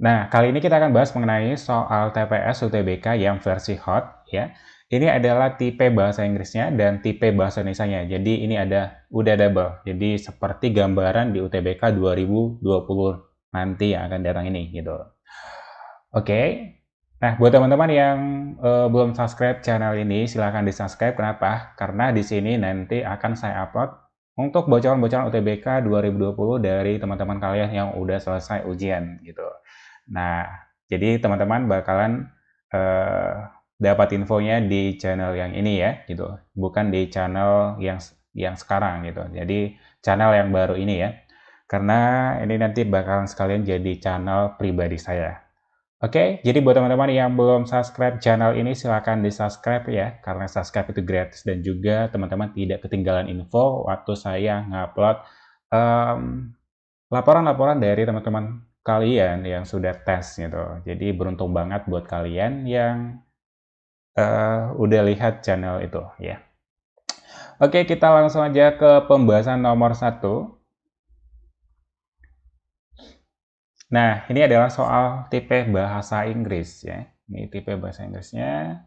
Nah, kali ini kita akan bahas mengenai soal TPS UTBK yang versi hot ya. Ini adalah tipe bahasa Inggrisnya dan tipe bahasa Indonesianya. Jadi ini udah double. Jadi seperti gambaran di UTBK 2020 nanti yang akan datang ini gitu. Oke. Nah, buat teman-teman yang belum subscribe channel ini, silahkan di-subscribe. Kenapa? Karena di sini nanti akan saya upload untuk bocoran-bocoran UTBK 2020 dari teman-teman kalian yang udah selesai ujian gitu. Nah, jadi teman-teman bakalan eh, dapat infonya di channel yang ini ya, gitu. Bukan di channel yang sekarang gitu. Jadi channel yang baru ini ya. Karena ini nanti bakalan sekalian jadi channel pribadi saya. Oke, jadi buat teman-teman yang belum subscribe channel ini silahkan di-subscribe ya, karena subscribe itu gratis dan juga teman-teman tidak ketinggalan info waktu saya ngupload laporan-laporan dari teman-teman kalian yang sudah tes gitu. Jadi beruntung banget buat kalian yang udah lihat channel itu ya. Oke, kita langsung aja ke pembahasan nomor 1. Nah, ini adalah soal tipe bahasa Inggris ya. Ini tipe bahasa Inggrisnya.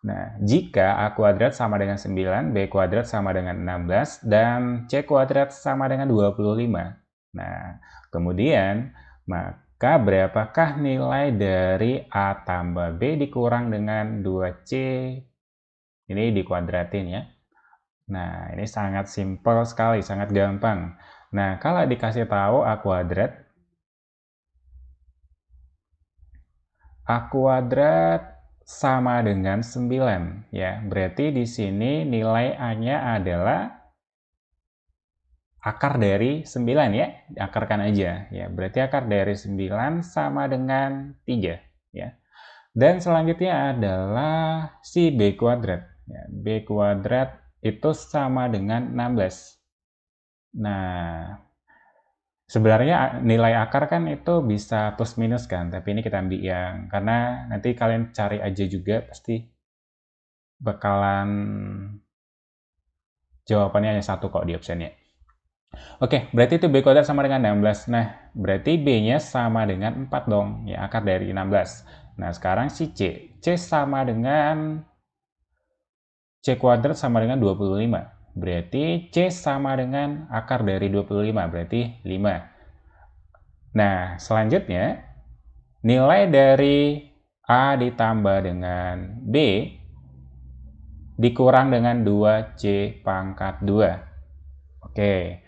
Nah, jika A kuadrat sama dengan 9, B kuadrat sama dengan 16, dan C kuadrat sama dengan 25. Nah, kemudian, maka berapakah nilai dari A tambah B dikurang dengan 2C? Ini dikuadratin ya. Nah, ini sangat simpel sekali, sangat gampang. Nah, kalau dikasih tahu A kuadrat sama dengan 9 ya. Berarti di sini nilai A-nya adalah akar dari 9 ya. Akarkan aja ya. Berarti akar dari 9 sama dengan 3 ya. Dan selanjutnya adalah si B kuadrat ya. B kuadrat itu sama dengan 16. Nah, sebenarnya nilai akar kan itu bisa plus minus kan, tapi ini kita ambil yang karena nanti kalian cari aja juga pasti bakalan jawabannya hanya satu kok di optionnya. Oke, berarti itu B kuadrat sama dengan 16. Nah, berarti B-nya sama dengan 4 dong, ya akar dari 16. Nah, sekarang si C. C sama dengan C kuadrat sama dengan 25. Berarti C sama dengan akar dari 25, berarti 5. Nah, selanjutnya nilai dari A ditambah dengan B dikurang dengan 2C pangkat 2. Oke,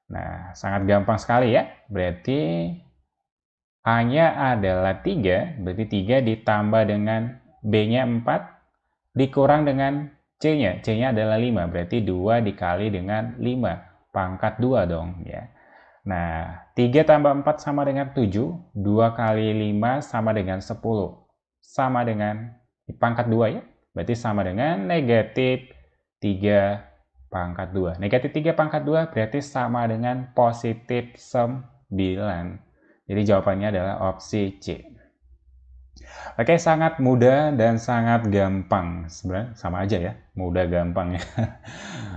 nah sangat gampang sekali ya. Berarti A-nya adalah 3, berarti 3 ditambah dengan B-nya 4, dikurang dengan C-nya. C-nya adalah 5, berarti 2 dikali dengan 5, pangkat 2 dong ya. Nah, 3 tambah 4 sama dengan 7, 2 kali 5 sama dengan 10. Sama dengan pangkat 2 ya, berarti sama dengan negatif 3 pangkat 2. Negatif 3 pangkat 2 berarti sama dengan positif 9. Jadi jawabannya adalah opsi C. Oke, sangat mudah dan sangat gampang. Sebenarnya sama aja ya, mudah gampang ya.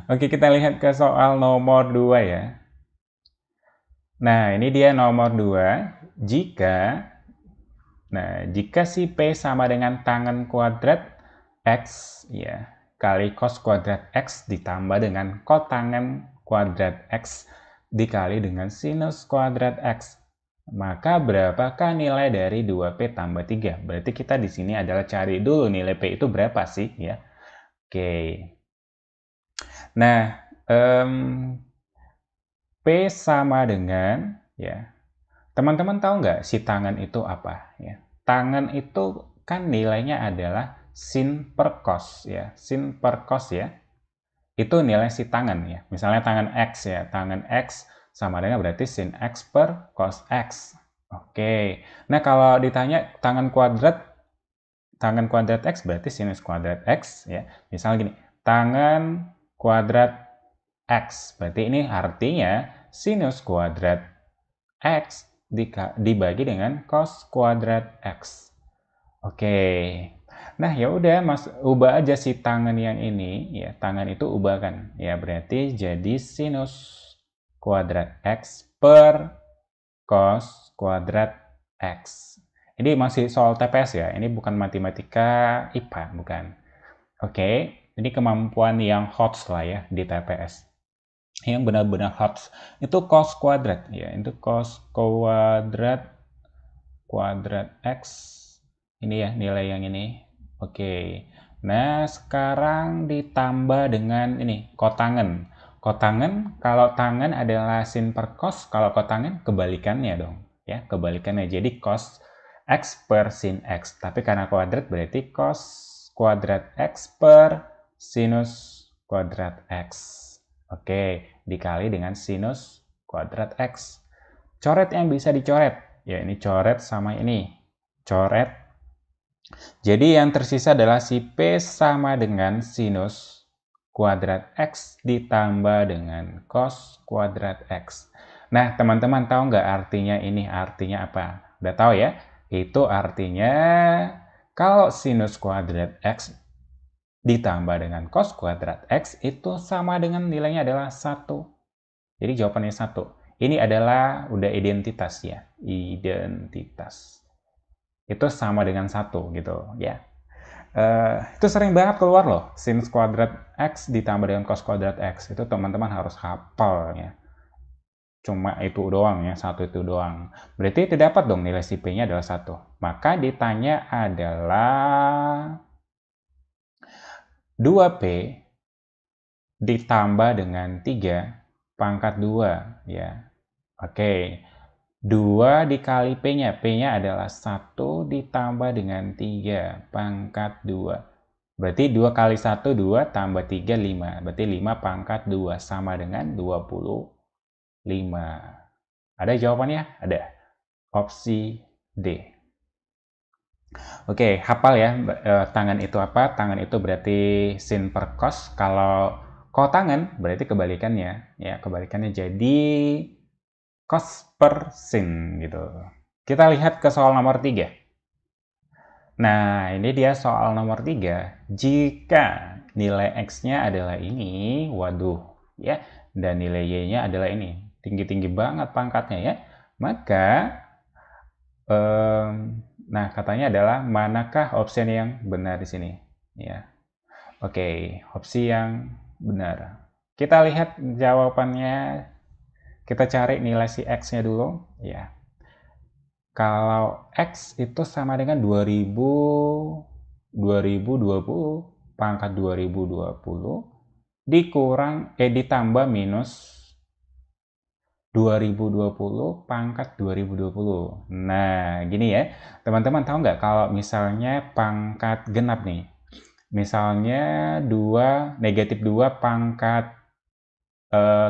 Oke, kita lihat ke soal nomor 2 ya. Nah, ini dia nomor 2. Jika si P sama dengan tangen kuadrat X ya, kali cos kuadrat X ditambah dengan kotangen kuadrat X dikali dengan sinus kuadrat X, maka berapakah nilai dari 2P tambah 3? Berarti kita di sini adalah cari dulu nilai P itu berapa sih ya. Oke. Nah, P sama dengan ya. Teman-teman tahu nggak si tangan itu apa ya? Tangan itu kan nilainya adalah sin per cos ya. Sin per cos ya. Itu nilai si tangan ya. Misalnya tangan X ya. Tangan X sama dengan berarti sin X per cos X. Oke. Nah, kalau ditanya tangan kuadrat X berarti sinus kuadrat X ya. Misalnya gini, tangan kuadrat X. Berarti ini artinya sinus kuadrat X dibagi dengan cos kuadrat X. Oke. Nah, ya udah Mas ubah aja si tangan yang ini ya. Tangan itu ubahkan. Ya, berarti jadi sinus kuadrat X per cos kuadrat X. Ini masih soal TPS ya, ini bukan matematika IPA, bukan. Oke, ini kemampuan yang HOTS lah ya di TPS. Yang benar-benar HOTS itu cos kuadrat ya, itu cos kuadrat X. Ini ya nilai yang ini. Oke. Nah, sekarang ditambah dengan ini, kotangen. Kotangen, kalau tangen adalah sin per cos, kalau kotangen kebalikannya dong. Ya, kebalikannya. Jadi cos X per sin X. Tapi karena kuadrat berarti cos kuadrat X per sinus kuadrat X. Oke, dikali dengan sinus kuadrat X. Coret yang bisa dicoret. Ya, ini coret sama ini. Coret. Jadi yang tersisa adalah si P sama dengan sinus kuadrat X ditambah dengan cos kuadrat X. Nah, teman-teman tahu nggak artinya ini? Artinya apa? Udah tahu ya? Itu artinya kalau sinus kuadrat X ditambah dengan cos kuadrat X itu sama dengan nilainya adalah 1. Jadi jawabannya 1. Ini adalah udah identitas ya. Identitas. Itu sama dengan 1 gitu ya. Itu sering banget keluar loh, sin kuadrat X ditambah dengan cos kuadrat X. Itu teman-teman harus hafal ya. Cuma itu doang ya, 1 itu doang. Berarti itu dapat dong nilai si P-nya adalah 1. Maka ditanya adalah 2P ditambah dengan 3 pangkat 2 ya. Oke. 2 dikali P-nya. P-nya adalah 1 ditambah dengan 3 pangkat 2. Berarti 2 kali 1, 2 tambah 3, 5. Berarti 5 pangkat 2 sama dengan 25. Ada jawabannya? Ada. Opsi D. Oke, hafal ya. Tangan itu apa? Tangan itu berarti sin per cos. Kalau kotangan berarti kebalikannya. Ya, kebalikannya jadi cos per sin gitu. Kita lihat ke soal nomor 3. Nah, ini dia soal nomor 3. Jika nilai X-nya adalah ini, waduh, ya, dan nilai Y-nya adalah ini, tinggi-tinggi banget pangkatnya ya, maka, nah katanya adalah manakah opsi yang benar di sini? Ya, oke, opsi yang benar. Kita lihat jawabannya. Kita cari nilai si X-nya dulu, ya. Kalau X itu sama dengan 2020 pangkat 2020 ditambah minus 2020 pangkat 2020. Nah, gini ya. Teman-teman tahu nggak kalau misalnya pangkat genap nih. Misalnya negatif 2 pangkat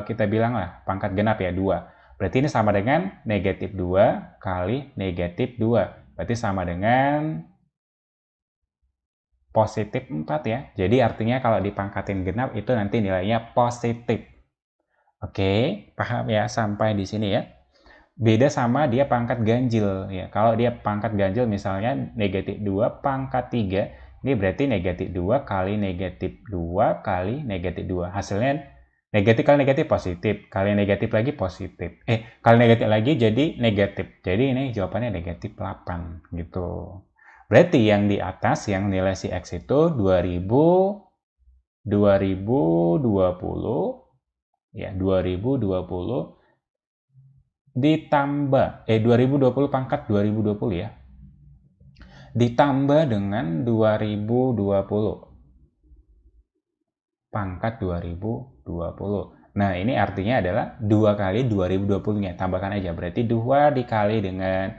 kita bilang lah pangkat genap ya 2. Berarti ini sama dengan negatif 2 kali negatif 2. Berarti sama dengan positif 4 ya. Jadi artinya kalau dipangkatin genap itu nanti nilainya positif. Oke, paham ya sampai di sini ya. Beda sama dia pangkat ganjil ya. Kalau dia pangkat ganjil misalnya negatif 2 pangkat 3, ini berarti negatif 2 kali negatif 2 kali negatif 2. Hasilnya negatif kali negatif positif, kali negatif lagi positif. Kali negatif lagi jadi negatif. Jadi ini jawabannya negatif 8 gitu. Berarti yang di atas yang nilai si X itu 2020 ya 2020 ditambah 2020 pangkat 2020 ya. Ditambah dengan 2020 pangkat 2020. Nah, ini artinya adalah 2 kali 2020-nya. Tambahkan aja. Berarti 2 dikali dengan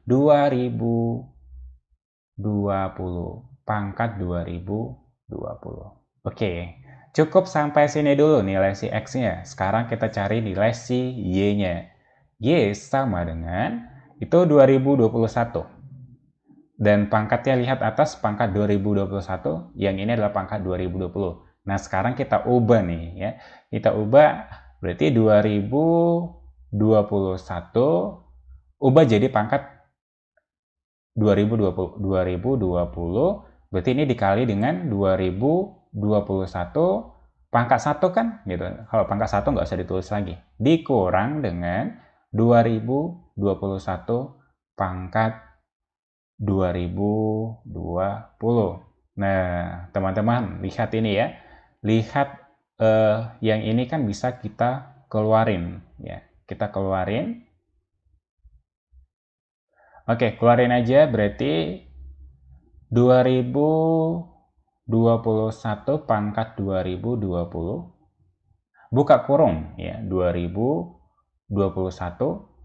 2020 pangkat 2020. Oke, cukup sampai sini dulu nilai si X-nya. Sekarang kita cari nilai si Y-nya. Y sama dengan itu 2021. Dan pangkatnya lihat atas pangkat 2021, yang ini adalah pangkat 2020. Nah, sekarang kita ubah nih ya. Kita ubah berarti 2021 ubah jadi pangkat 2020. Berarti ini dikali dengan 2021 pangkat 1 kan gitu. Kalau pangkat 1 nggak usah ditulis lagi. Dikurang dengan 2021 pangkat 2020. Nah, teman-teman, lihat ini ya. Lihat yang ini kan bisa kita keluarin ya. Kita keluarin. Oke, keluarin aja berarti 2021 pangkat 2020 buka kurung ya 2021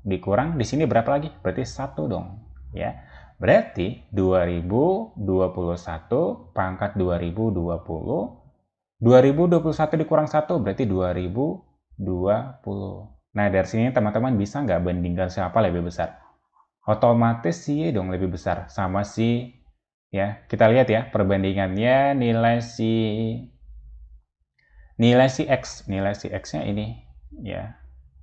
dikurang di sini berapa lagi? Berarti 1 dong ya. Berarti 2021 pangkat 2020 2021 dikurang 1 berarti 2020. Nah, dari sini teman-teman bisa nggak bandingkan siapa lebih besar? Otomatis si Y dong lebih besar sama si ya. Kita lihat ya perbandingannya nilai si X-nya ini ya.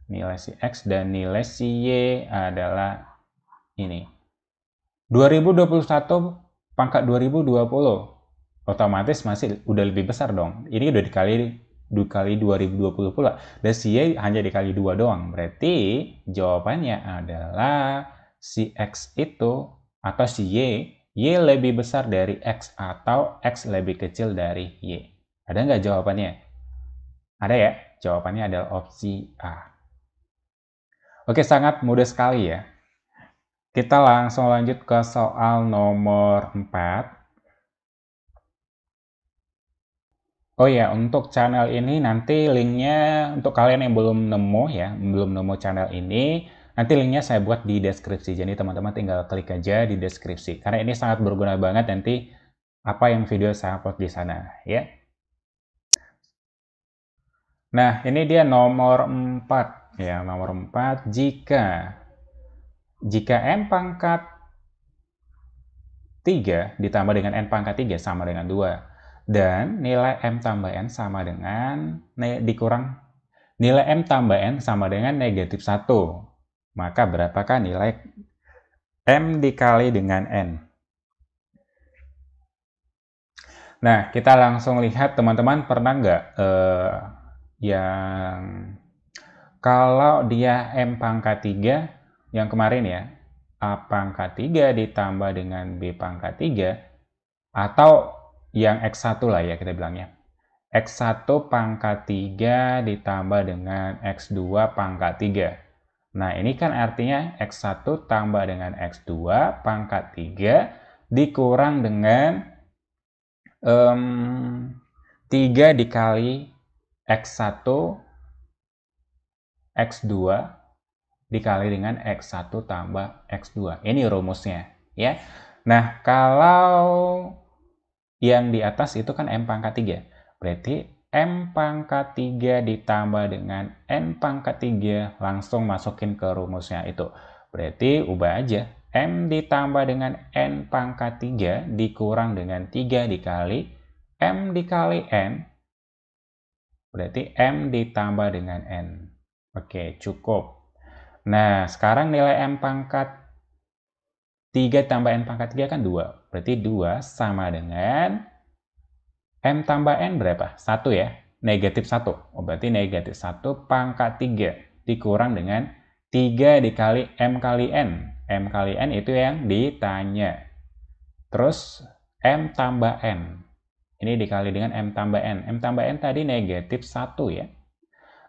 Nilai si X dan nilai si Y adalah ini. 2021 pangkat 2020 otomatis masih udah lebih besar dong. Ini udah dikali 2020 pula. Dan si Y hanya dikali 2 doang. Berarti jawabannya adalah si X itu atau si Y lebih besar dari X atau X lebih kecil dari Y. Ada nggak jawabannya? Ada ya? Jawabannya adalah opsi A. Oke, sangat mudah sekali ya. Kita langsung lanjut ke soal nomor 4. Oh ya, untuk channel ini nanti linknya untuk kalian yang belum nemu ya, belum nemu channel ini, nanti linknya saya buat di deskripsi. Jadi teman-teman tinggal klik aja di deskripsi. Karena ini sangat berguna banget nanti apa yang video saya upload di sana ya. Nah, ini dia nomor 4 ya, nomor 4 jika n pangkat 3 ditambah dengan n pangkat 3 sama dengan 2 dan nilai m tambah n sama dengan nilai m tambah n sama dengan negatif 1. Maka berapakah nilai m dikali dengan n? Nah, kita langsung lihat teman-teman pernah nggak yang kalau dia m pangkat 3 yang kemarin ya, a pangkat 3 ditambah dengan b pangkat 3 atau yang X1 lah ya kita bilangnya. X1 pangkat 3 ditambah dengan X2 pangkat 3. Nah, ini kan artinya X1 tambah dengan X2 pangkat 3 dikurang dengan 3 dikali X1 X2 dikali dengan X1 tambah X2. Ini rumusnya ya. Nah, kalau yang di atas itu kan M pangkat 3. Berarti M pangkat 3 ditambah dengan N pangkat 3 langsung masukin ke rumusnya itu. Berarti ubah aja. M ditambah dengan N pangkat 3 dikurang dengan 3 dikali M dikali N. Berarti M ditambah dengan N. Oke, cukup. Nah, sekarang nilai M pangkat 3 tambah N pangkat 3 kan 2. Berarti 2 sama dengan M tambah N berapa? 1 ya. Negatif 1. Oh, berarti negatif 1 pangkat 3 dikurang dengan 3 dikali M kali N. M kali N itu yang ditanya. Terus M tambah N. Ini dikali dengan M tambah N. M tambah N tadi negatif 1 ya.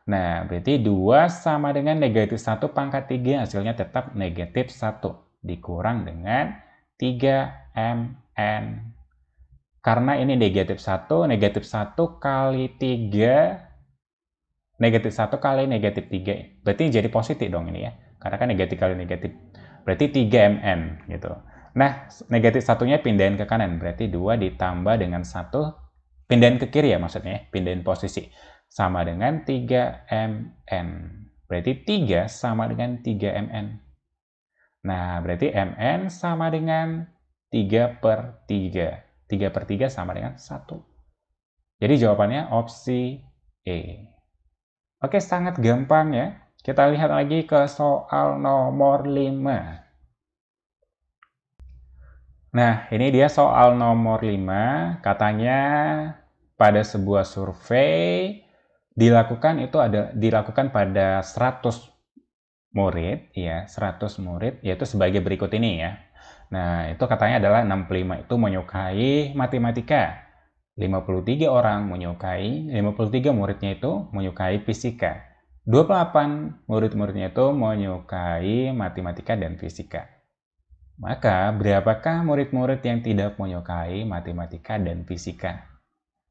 Nah, berarti 2 sama dengan negatif 1 pangkat 3. Hasilnya tetap negatif 1. Dikurang dengan 3mn. Karena ini negatif 1 kali 3, negatif 1 kali negatif 3. Berarti jadi positif dong ini ya. Karena kan negatif kali negatif. Berarti 3mn gitu. Nah, negatif 1-nya pindahin ke kanan. Berarti 2 ditambah dengan 1. Pindahin ke kiri ya maksudnya. Pindahin posisi. Sama dengan 3mn. Berarti 3 sama dengan 3mn. Nah, berarti Mn sama dengan 3/3. 3/3 sama dengan 1. Jadi jawabannya opsi E. Oke, sangat gampang ya. Kita lihat lagi ke soal nomor 5. Nah, ini dia soal nomor 5. Katanya pada sebuah survei dilakukan pada 100 murid, ya, 100 murid, yaitu sebagai berikut ini ya. Nah, itu katanya adalah 65 itu menyukai matematika. 53 orang menyukai, 53 muridnya itu menyukai fisika. 28 murid-muridnya itu menyukai matematika dan fisika. Maka, berapakah murid-murid yang tidak menyukai matematika dan fisika?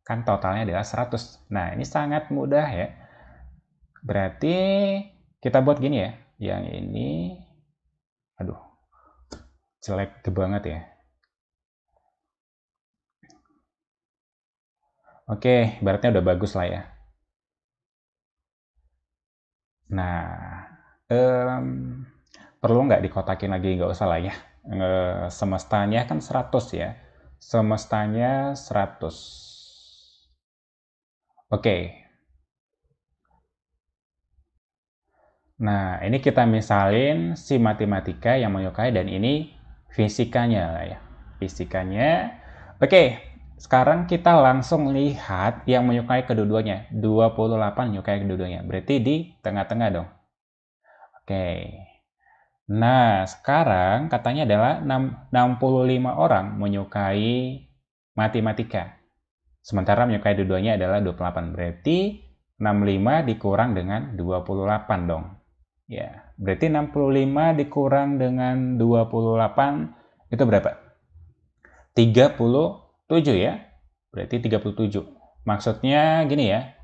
Kan totalnya adalah 100. Nah, ini sangat mudah ya. Berarti kita buat gini ya. Yang ini, aduh, jelek banget ya. Oke, ibaratnya udah bagus lah ya. Nah, perlu nggak dikotakin lagi? Nggak usah lah ya. Semestanya kan 100 ya. Semestanya 100. Oke. Nah, ini kita misalin si matematika yang menyukai dan ini fisikanya lah ya. Fisikanya. Oke, sekarang kita langsung lihat yang menyukai kedua-duanya. 28 menyukai kedua-duanya. Berarti di tengah-tengah dong. Oke. Nah, sekarang katanya adalah 65 orang menyukai matematika. Sementara menyukai dua-duanya adalah 28. Berarti 65 dikurang dengan 28 dong. Ya, berarti 65 dikurang dengan 28 itu berapa? 37 ya. Berarti 37. Maksudnya gini ya.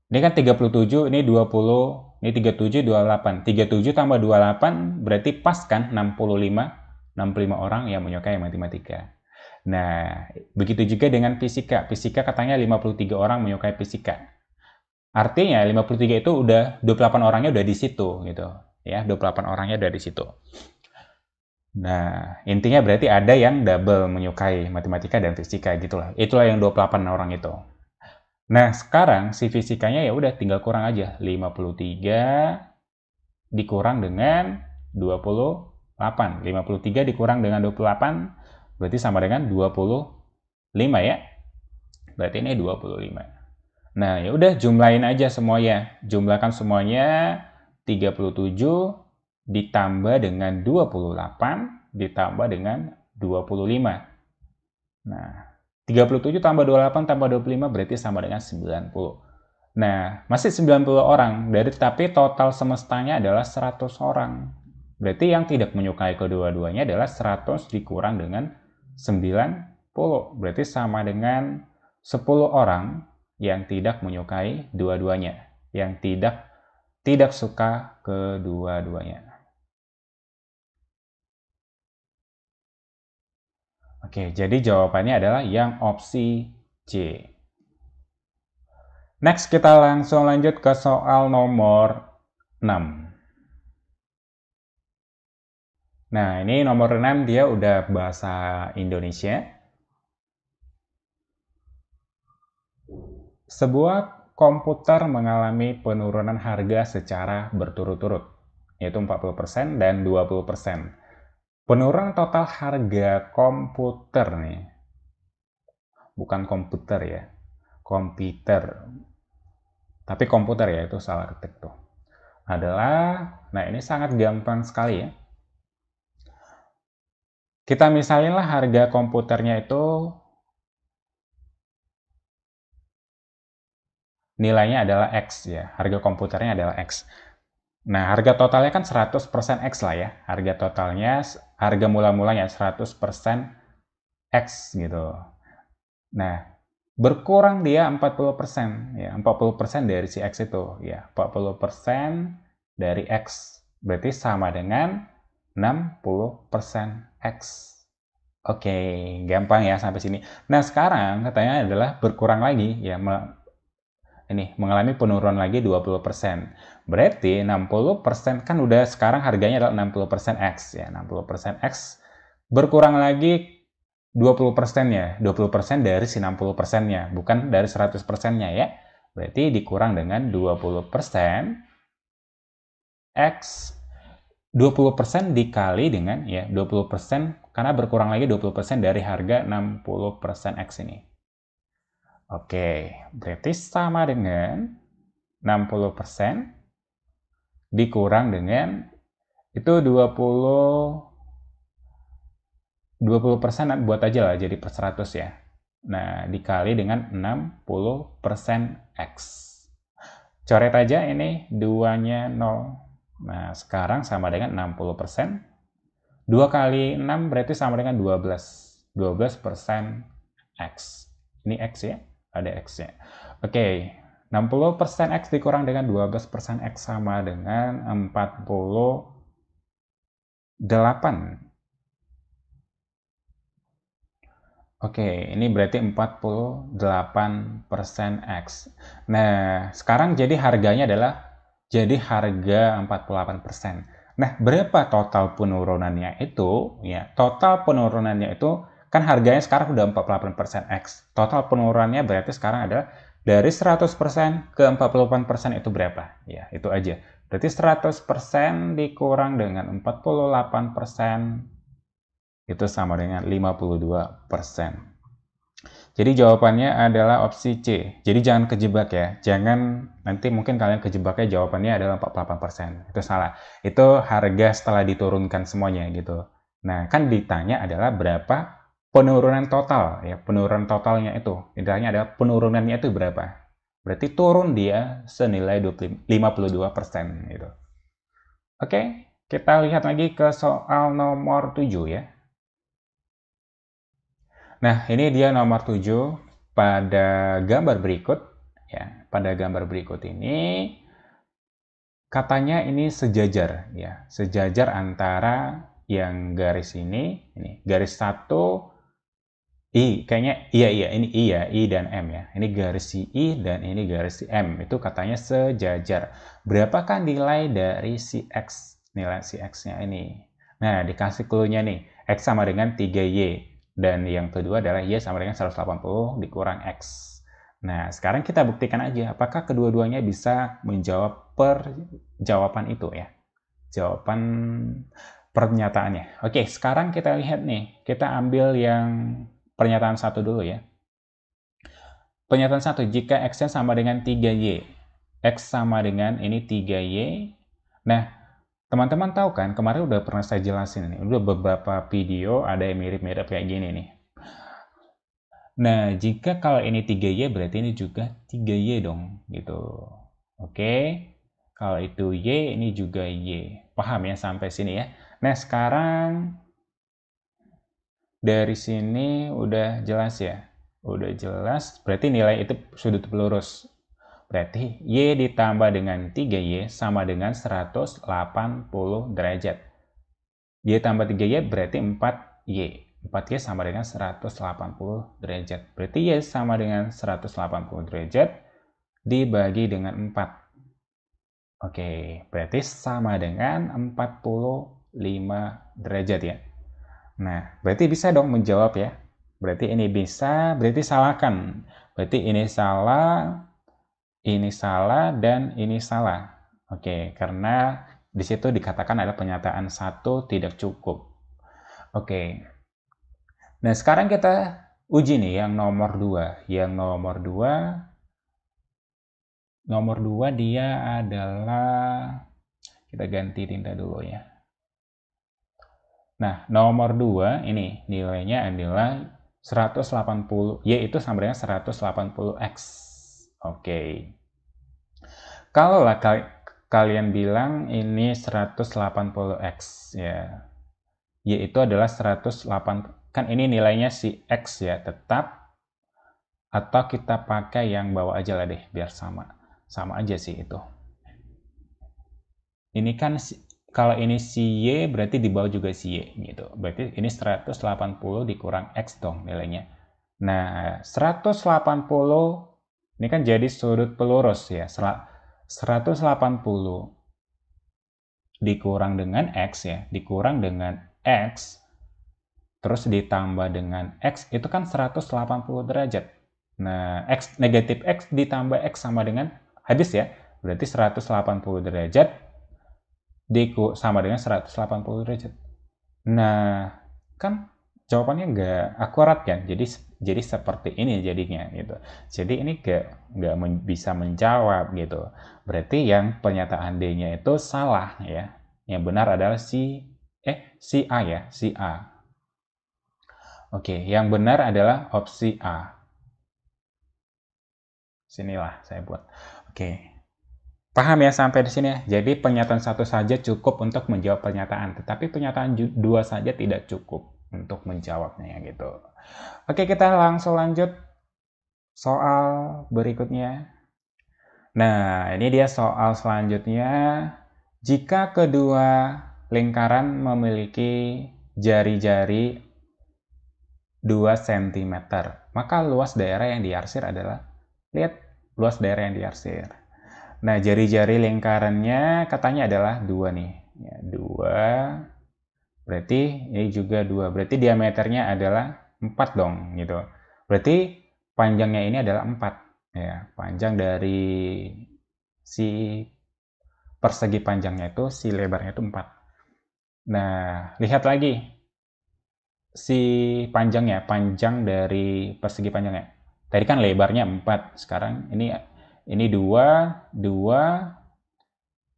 Ini kan 37, ini 20, ini 37, 28. 37 tambah 28 berarti pas kan 65. 65 orang yang menyukai matematika. Nah, begitu juga dengan fisika. Fisika katanya 53 orang menyukai fisika. Artinya 53 itu udah 28 orangnya udah di situ gitu. Ya, 28 orangnya udah di situ. Nah, intinya berarti ada yang double menyukai matematika dan fisika gitulah. Itulah yang 28 orang itu. Nah, sekarang si fisikanya ya udah tinggal kurang aja. 53 dikurang dengan 28. 53 dikurang dengan 28 berarti sama dengan 25 ya. Berarti ini 25. Nah, ya udah jumlahin aja semuanya. Jumlahkan semuanya 37 ditambah dengan 28 ditambah dengan 25. Nah, 37 tambah 28 tambah 25 berarti sama dengan 90. Nah, masih 90 orang, tapi total semestanya adalah 100 orang. Berarti yang tidak menyukai kedua-duanya adalah 100 dikurang dengan 90. Berarti sama dengan 10 orang yang tidak menyukai dua-duanya. Yang tidak suka kedua-duanya. Oke, jadi jawabannya adalah yang opsi C. Next, kita langsung lanjut ke soal nomor 6. Nah, ini nomor 6 dia udah bahasa Indonesia. Sebuah komputer mengalami penurunan harga secara berturut-turut, yaitu 40% dan 20%. Penurunan total harga komputer nih, bukan komputer ya, komputer. Tapi komputer ya, itu salah ketik tuh. Adalah, nah ini sangat gampang sekali ya. Kita misalin lah harga komputernya itu nilainya adalah X ya. Harga komputernya adalah X. Nah, harga totalnya kan 100% X lah ya. Harga totalnya, harga mula-mulanya 100% X gitu. Nah, berkurang dia 40%. Ya, 40% dari si X itu. Ya, 40% dari X. Berarti sama dengan 60% X. Oke, gampang ya sampai sini. Nah, sekarang katanya adalah berkurang lagi ya, ini mengalami penurunan lagi 20%. Berarti 60% kan udah sekarang harganya adalah 60% X ya, 60% X berkurang lagi 20%-nya. 20% dari si 60%-nya, bukan dari 100%-nya ya. Berarti dikurang dengan 20% X 20% dikali dengan ya 20% karena berkurang lagi 20% dari harga 60% X ini. Oke, berarti sama dengan 60% dikurang dengan Itu 20% buat aja lah jadi per 100 ya. Nah, dikali dengan 60% X. Coret aja ini 2-nya 0. Nah, sekarang sama dengan 60%. 2 kali 6 berarti sama dengan 12. 12% X. Ini X ya, ada X-nya. Oke, 60% X dikurang dengan 12% X sama dengan 48. Oke, ini berarti 48% X. Nah, sekarang jadi harganya adalah jadi harga 48%. Nah, berapa total penurunannya itu? Ya, total penurunannya itu kan harganya sekarang udah 48% X. Total penurunannya berarti sekarang adalah dari 100% ke 48% itu berapa? Ya, itu aja. Berarti 100% dikurang dengan 48% itu sama dengan 52%. Jadi jawabannya adalah opsi C. Jadi jangan kejebak ya. Jangan nanti mungkin kalian kejebaknya jawabannya adalah 48%. Itu salah. Itu harga setelah diturunkan semuanya gitu. Nah, kan ditanya adalah berapa penurunan total ya. Penurunan totalnya itu. Ditanya adalah penurunannya itu berapa. Berarti turun dia senilai 52% gitu. Oke, kita lihat lagi ke soal nomor 7 ya. Nah, ini dia nomor 7 pada gambar berikut. Ya, pada gambar berikut ini katanya ini sejajar ya, sejajar antara yang garis ini garis 1 I, kayaknya iya ini I ya, I dan M ya. Ini garis si I dan ini garis si M. Itu katanya sejajar. Berapakah nilai dari si X? Nilai si X-nya ini. Nah, dikasih clue-nya nih. X sama dengan 3Y. Dan yang kedua adalah Y sama dengan 180 dikurang X. Nah, sekarang kita buktikan aja apakah kedua-duanya bisa menjawab jawaban itu ya. Jawaban pernyataannya. Oke, sekarang kita lihat nih. Kita ambil yang pernyataan 1 dulu ya. Pernyataan 1, jika X-nya sama dengan 3Y. X sama dengan ini 3Y. Nah, teman-teman tahu kan, kemarin udah pernah saya jelasin nih. Udah beberapa video ada yang mirip-mirip kayak gini nih. Nah, jika kalau ini 3Y berarti ini juga 3Y dong, gitu. Oke. Kalau itu Y, ini juga Y. Paham ya sampai sini ya? Nah, sekarang dari sini udah jelas ya. Udah jelas, berarti nilai itu sudut pelurus. Berarti Y ditambah dengan 3Y sama dengan 180 derajat. Y tambah 3Y berarti 4Y. 4Y sama dengan 180 derajat. Berarti Y sama dengan 180 derajat dibagi dengan 4. Oke, berarti sama dengan 45 derajat ya. Nah, berarti bisa dong menjawab ya. Berarti ini bisa, berarti salahkan. Berarti ini salah, dan ini salah. Oke, karena di situ dikatakan ada pernyataan 1 tidak cukup. Oke. Nah, sekarang kita uji nih yang nomor 2. Yang nomor 2 dia adalah, kita ganti tinta dulu ya. Nah, nomor 2 ini nilainya adalah 180, Y itu sama dengan 180X. Oke. Kalau lah kalian bilang ini 180X ya. Y itu adalah 108, kan ini nilainya si X ya, tetap. Atau kita pakai yang bawah aja lah deh, biar sama. Sama aja sih itu. Ini kan kalau ini si Y berarti di bawah juga si Y gitu. Berarti ini 180 dikurang X dong nilainya. Nah, 180 ini kan jadi sudut pelurus ya. 180 dikurang dengan X ya. Dikurang dengan X. Terus ditambah dengan X itu kan 180 derajat. Nah, X negatif X ditambah X sama dengan habis ya. Berarti 180 derajat sama dengan 180 derajat. Nah, kan jawabannya nggak akurat kan? Jadi seperti ini jadinya gitu. Jadi ini nggak bisa menjawab gitu. Berarti yang pernyataan D-nya itu salah ya. Yang benar adalah si A ya, si A. Oke, yang benar adalah opsi A. Sinilah saya buat. Oke. Paham ya sampai di sini ya? Jadi pernyataan satu saja cukup untuk menjawab pernyataan, tetapi pernyataan dua saja tidak cukup untuk menjawabnya gitu. Oke, kita langsung lanjut soal berikutnya. Nah, ini dia soal selanjutnya. Jika kedua lingkaran memiliki jari-jari 2 cm, maka luas daerah yang diarsir adalah, lihat, luas daerah yang diarsir. Nah, jari-jari lingkarannya katanya adalah 2 nih. Ya, 2. Berarti ini juga 2. Berarti diameternya adalah 4 dong, gitu. Berarti panjangnya ini adalah 4. Ya, panjang dari si persegi panjangnya itu, si lebarnya itu 4. Nah, lihat lagi si panjangnya, panjang dari persegi panjangnya. Tadi kan lebarnya 4. Sekarang ini 2,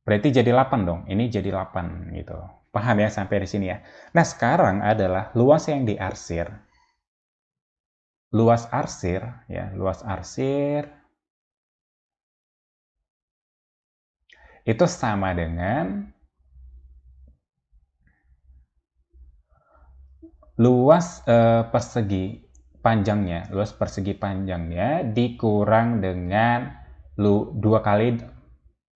berarti jadi 8 dong. Ini jadi 8 gitu. Paham ya sampai di sini ya? Nah, sekarang adalah luas yang diarsir. Luas arsir ya, luas arsir itu sama dengan luas persegi panjangnya, luas persegi panjangnya dikurang dengan 2 kali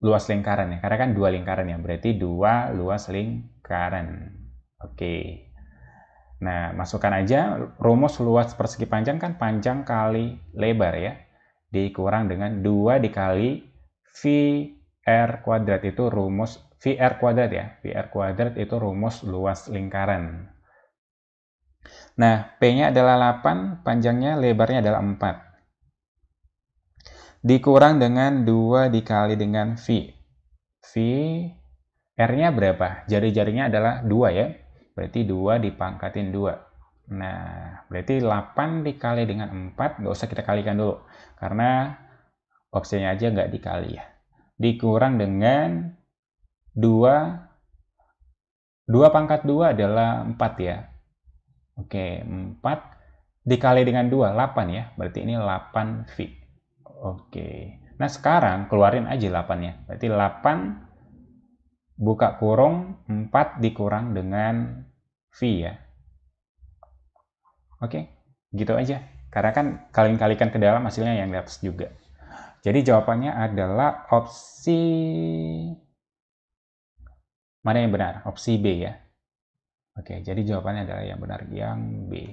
luas lingkaran ya, karena kan 2 lingkaran ya, berarti 2 luas lingkaran. Oke. Nah, masukkan aja rumus luas persegi panjang kan panjang kali lebar ya, dikurang dengan 2 dikali VR kuadrat, itu rumus VR kuadrat ya, VR kuadrat itu rumus luas lingkaran. Nah, P-nya adalah 8, panjangnya, lebarnya adalah 4. Dikurang dengan 2 dikali dengan V. V, R-nya berapa? Jari-jarinya adalah 2 ya. Berarti 2 dipangkatin 2. Nah, berarti 8 dikali dengan 4, nggak usah kita kalikan dulu. Karena opsinya aja nggak dikali ya. Dikurang dengan 2 pangkat 2 adalah 4 ya. Oke, 4 dikali dengan 2, 8 ya. Berarti ini 8V. Oke. Nah, sekarang keluarin aja 8-nya. Berarti 8 buka kurung 4 dikurang dengan V ya. Oke, gitu aja. Karena kan kalikan ke dalam hasilnya yang di atas juga. Jadi jawabannya adalah opsi mana yang benar? Opsi B ya. Oke, jadi jawabannya adalah yang benar, yang B.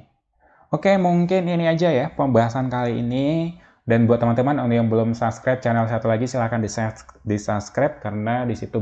Oke, mungkin ini aja ya pembahasan kali ini. Dan buat teman-teman yang belum subscribe channel satu lagi, silahkan di subscribe karena di situ